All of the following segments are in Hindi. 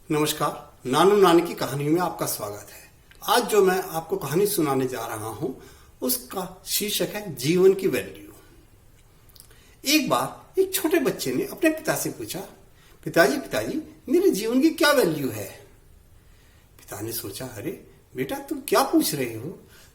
नमस्कार। नानू नानी की कहानी में आपका स्वागत है। आज जो मैं आपको कहानी सुनाने जा रहा हूं उसका शीर्षक है जीवन की वैल्यू। एक बार एक छोटे बच्चे ने अपने पिता से पूछा, पिताजी पिताजी मेरे जीवन की क्या वैल्यू है। पिता ने सोचा, अरे बेटा तुम क्या पूछ रहे हो।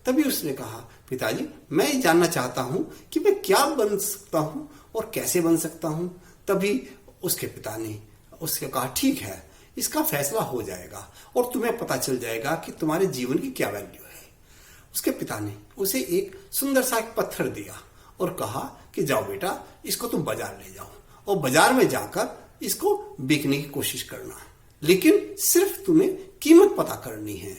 तभी उसने कहा, पिताजी मैं ये जानना चाहता हूं कि मैं क्या बन सकता हूं और कैसे बन सकता हूं। तभी उसके पिता ने उसके कहा, ठीक है, इसका फैसला हो जाएगा और तुम्हें पता चल जाएगा कि तुम्हारे जीवन की क्या वैल्यू है। उसके पिता ने उसे एक सुंदर सा एक पत्थर दिया और कहा कि जाओ बेटा, इसको तुम बाजार ले जाओ और बाजार में जाकर इसको बेचने की कोशिश करना, लेकिन सिर्फ तुम्हें कीमत पता करनी है।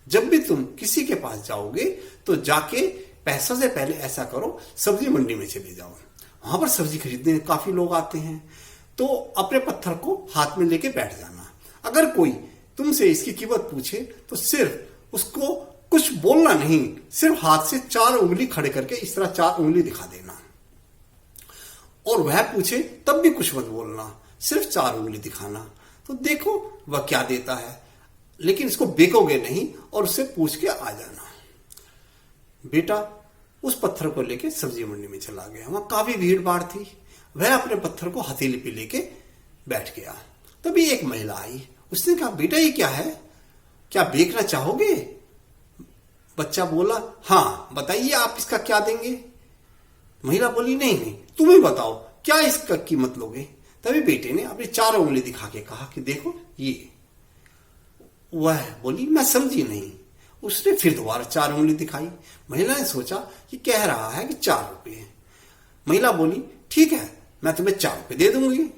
जब भी तुम किसी के पास जाओगे तो जाके पैसों से पहले ऐसा करो, सब्जी मंडी में चले जाओ, वहां पर सब्जी खरीदने काफी लोग आते हैं, तो अपने पत्थर को हाथ में लेके बैठ जाना। अगर कोई तुमसे इसकी कीमत पूछे तो सिर्फ उसको कुछ बोलना नहीं, सिर्फ हाथ से 4 उंगली खड़े करके इस तरह 4 उंगली दिखा देना। और वह पूछे तब भी कुछ मत बोलना, सिर्फ 4 उंगली दिखाना, तो देखो वह क्या देता है। लेकिन इसको बेकोगे नहीं और उससे पूछ के आ जाना। बेटा उस पत्थर को लेके सब्जी मंडी में चला गया। वहां काफी भीड़ भाड़ थी। वह अपने पत्थर को हथेली पे लेके बैठ गया। तभी एक महिला आई। उसने कहा, बेटा ये क्या है, क्या बेचना चाहोगे। बच्चा बोला, हाँ बताइए आप इसका क्या देंगे। महिला बोली, नहीं नहीं तुम ही बताओ क्या इसका कीमत लोगे। तभी बेटे ने अपनी 4 उंगली दिखा के कहा कि देखो ये। वह बोली, मैं समझी नहीं। उसने फिर दोबारा 4 उंगली दिखाई। महिला ने सोचा कि कह रहा है कि 4 रुपये। महिला बोली, ठीक है मैं तुम्हें 4 रुपये दे दूंगी।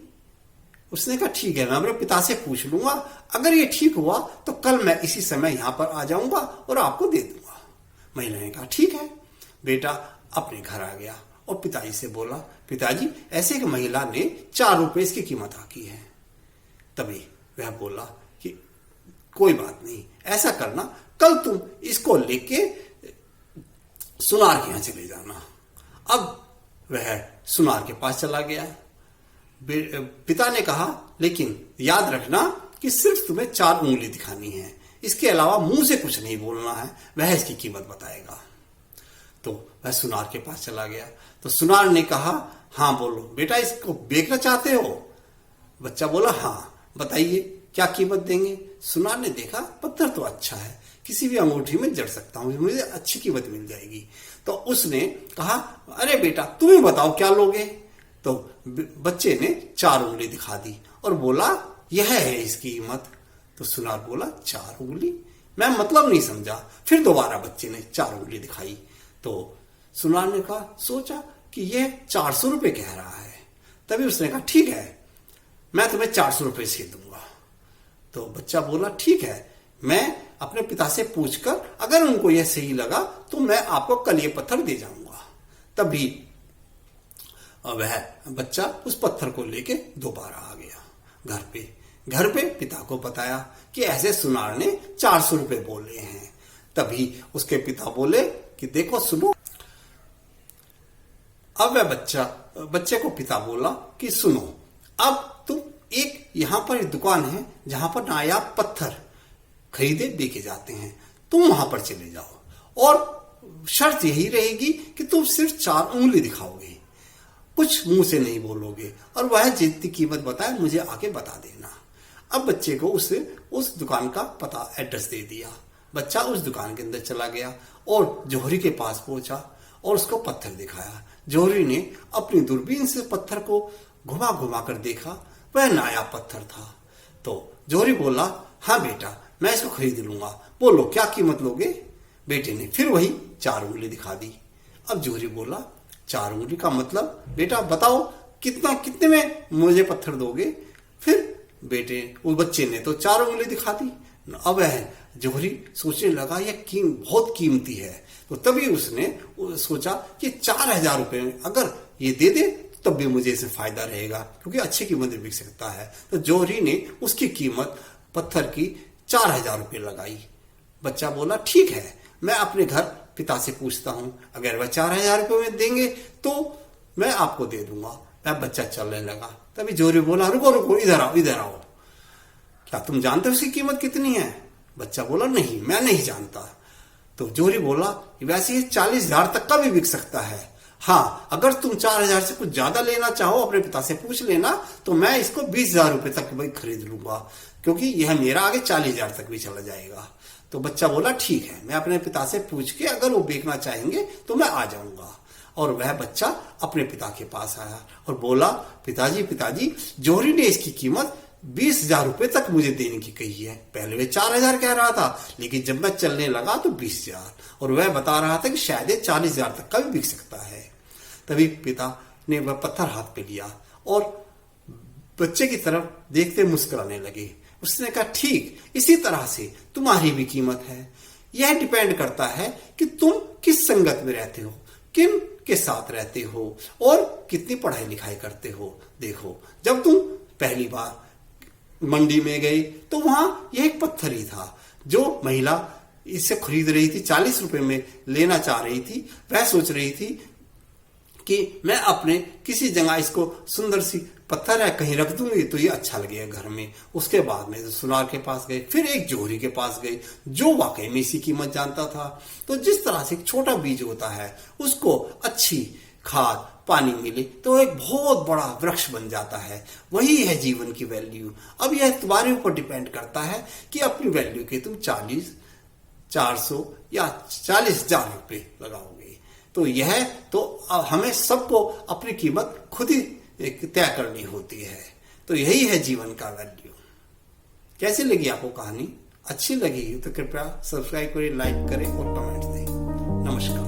उसने कहा, ठीक है मैं अपने पिता से पूछ लूंगा, अगर ये ठीक हुआ तो कल मैं इसी समय यहां पर आ जाऊंगा और आपको दे दूंगा। महिला ने कहा, ठीक है। बेटा अपने घर आ गया और पिताजी से बोला, पिताजी ऐसे एक महिला ने 4 रुपये इसकी कीमत आकी है। तभी वह बोला कि कोई बात नहीं, ऐसा करना कल तुम इसको लेके सुनार के यहां चले जाना। अब वह सुनार के पास चला गया। पिता ने कहा, लेकिन याद रखना कि सिर्फ तुम्हें 4 उंगली दिखानी है, इसके अलावा मुंह से कुछ नहीं बोलना है, वह इसकी कीमत बताएगा। तो वह सुनार के पास चला गया। तो सुनार ने कहा, हाँ बोलो बेटा इसको बेचना चाहते हो। बच्चा बोला, हाँ बताइए क्या कीमत देंगे। सुनार ने देखा पत्थर तो अच्छा है, किसी भी अंगूठी में जड़ सकता हूं, मुझे अच्छी कीमत मिल जाएगी। तो उसने कहा, अरे बेटा तुम ही बताओ क्या लोगे। तो बच्चे ने 4 उंगली दिखा दी और बोला, यह है इसकी कीमत। तो सुनार बोला, 4 उंगली, मैं मतलब नहीं समझा। फिर दोबारा बच्चे ने 4 उंगली दिखाई। तो सुनार ने कहा, सोचा कि यह 400 रुपये कह रहा है। तभी उसने कहा, ठीक है मैं तुम्हें 400 रुपये से दूंगा। तो बच्चा बोला, ठीक है मैं अपने पिता से पूछकर अगर उनको यह सही लगा तो मैं आपको कल ये पत्थर दे जाऊंगा। तभी वह बच्चा उस पत्थर को लेके दोबारा आ गया घर पे पिता को बताया कि ऐसे सुनार ने 400 रुपये बोले हैं। तभी उसके पिता बोले कि देखो सुनो। अब वह बच्चे को पिता बोला कि सुनो, अब तुम एक यहां पर एक दुकान है जहां पर नायाब पत्थर खरीदे बेचे जाते हैं, तुम वहां पर चले जाओ और शर्त यही रहेगी कि तुम सिर्फ 4 उंगली दिखाओगे, कुछ मुंह से नहीं बोलोगे और वह जितनी कीमत बताए मुझे आके बता देना। अब बच्चे को उस दुकान का पता एड्रेस दे दिया। बच्चा उस दुकान के अंदर चला गया और जौहरी के पास पहुंचा और उसको पत्थर दिखाया। जौहरी ने अपनी दूरबीन से पत्थर को घुमा घुमा कर देखा, वह नायाब पत्थर था। तो जौहरी बोला, हाँ बेटा मैं इसको खरीद लूंगा, बोलो क्या कीमत लोगे। बेटे ने फिर वही 4 उंगली दिखा दी। अब जौहरी बोला, 4 उंगली का मतलब बेटा बताओ कितने में मुझे पत्थर दोगे। फिर उस बच्चे ने तो 4 उंगली दिखा दी। अब वह जौहरी सोचने लगा यह बहुत कीमती है। तो तभी उसने सोचा कि 4000 रुपये में अगर ये दे दे तब भी मुझे इससे फायदा रहेगा, क्योंकि अच्छी कीमत में बिक सकता है। तो जौहरी ने उसकी कीमत पत्थर की 4000 रुपये लगाई। बच्चा बोला, ठीक है मैं अपने घर पिता से पूछता हूं, अगर वह 4000 रुपये में देंगे तो मैं आपको दे दूंगा। वह बच्चा चलने लगा। तभी जौहरी बोला, रुको रुको इधर आओ। क्या तुम जानते हो उसकी कीमत कितनी है? बच्चा बोला नहीं, मैं नहीं जानता। तो जोहरी बोला वैसे ये 40,000 तक का भी बिक सकता है। हाँ, अगर तुम 4,000 से कुछ ज्यादा लेना चाहो अपने पिता से पूछ लेना, तो मैं इसको 20,000 रुपए तक भाई खरीद लूंगा, क्योंकि यह मेरा आगे 40,000 तक भी चला जाएगा। तो बच्चा बोला ठीक है, मैं अपने पिता से पूछ के अगर वो बेचना चाहेंगे तो मैं आ जाऊंगा। और वह बच्चा अपने पिता के पास आया और बोला पिताजी, जोहरी ने इसकी कीमत 20,000 रुपए तक मुझे देने की कही है। पहले वे 4,000 कह रहा था, लेकिन जब मैं चलने लगा तो 20,000, और वह बता रहा था कि शायद 40,000 तक का भी बिक सकता है। तभी पिता ने वह पत्थर हाथ पे लिया और बच्चे की तरफ देखते मुस्कुराने लगे। उसने कहा ठीक इसी तरह से तुम्हारी भी कीमत है। यह डिपेंड करता है कि तुम किस संगत में रहते हो, किन के साथ रहते हो और कितनी पढ़ाई लिखाई करते हो। देखो, जब तुम पहली बार मंडी में गए तो वहां यह एक पत्थर ही था। जो महिला इसे खरीद रही थी, 40 रुपए में लेना चाह रही थी, वह सोच रही थी कि मैं अपने किसी जगह इसको सुंदर सी पत्थर है कहीं रख दूंगी तो ये अच्छा लगेगा घर में। उसके बाद में सुनार के पास गए, फिर एक जोहरी के पास गए जो वाकई में इसी कीमत जानता था। तो जिस तरह से एक छोटा बीज होता है, उसको अच्छी खाद पानी मिले तो एक बहुत बड़ा वृक्ष बन जाता है। वही है जीवन की वैल्यू। अब यह तुम्हारे ऊपर डिपेंड करता है कि अपनी वैल्यू के तुम 40, 400 या 40,000 रुपए लगाओगे। तो यह तो हमें सबको अपनी कीमत खुद ही तय करनी होती है। तो यही है जीवन का वैल्यू। कैसी लगी आपको कहानी? अच्छी लगी तो कृपया सब्सक्राइब करें, लाइक करें और कमेंट दें। नमस्कार।